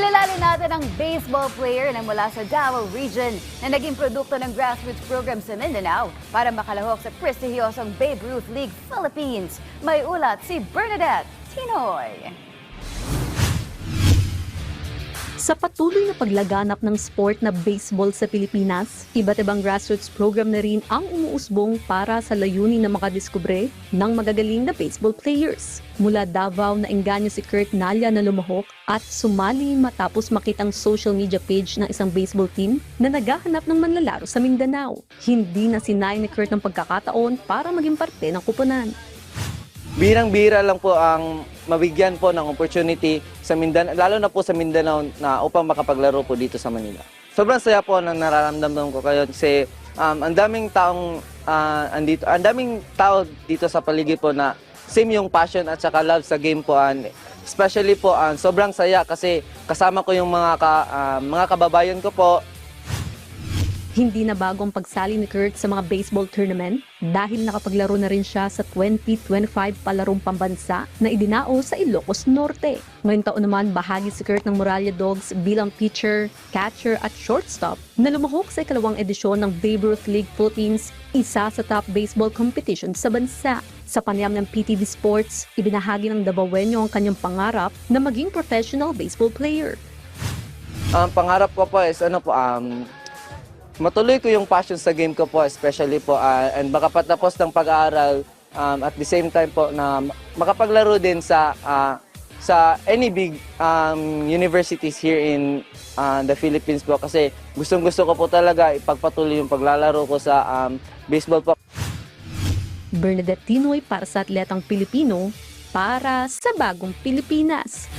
Kilalanin natin ang baseball player na mula sa Davao Region na naging produkto ng grassroots program sa Mindanao para makalahok sa prestihiyosong Babe Ruth League Philippines. May ulat si Bernadette Tinoy. Sa patuloy na paglaganap ng sport na baseball sa Pilipinas, iba't ibang grassroots program na rin ang umuusbong para sa layunin na makadiskubre ng magagaling na baseball players. Mula Davao na engganyo si Kurt Nalya na lumahok at sumali matapos makitang social media page ng isang baseball team na naghahanap ng manlalaro sa Mindanao. Hindi na sinay ni Kurt ng pagkakataon para maging parte ng kupunan. Birang-bira lang po ang mabigyan po ng opportunity sa Mindanao, lalo na po sa Mindanao na upang makapaglaro po dito sa Manila. Sobrang saya po ng nararamdaman ko kayo kasi ang daming tao dito sa paligid po na same yung passion at saka love sa game po. Especially po sobrang saya kasi kasama ko yung mga kababayan ko po. Hindi na bago ang pagsali ni Kurt sa mga baseball tournament dahil nakapaglaro na rin siya sa 2025 palarong pambansa na idinao sa Ilocos Norte. Ngayong taon naman bahagi si Kurt ng Moralia Dogs bilang pitcher, catcher at shortstop na lumahok sa ikalawang edisyon ng Babe Ruth League Philippines, isa sa top baseball competition sa bansa. Sa panayam ng PTV Sports, ibinahagi ng Davaoenyo ang kanyang pangarap na maging professional baseball player. Ang pangarap ko po is matuloy ko yung passion sa game ko po, especially po, and makapatapos ng pag-aaral at the same time po na makapaglaro din sa any big universities here in the Philippines po kasi gustong-gusto ko po talaga ipagpatuloy yung paglalaro ko sa baseball po. Bernadette Tinoy para sa Atletang Pilipino, para sa Bagong Pilipinas.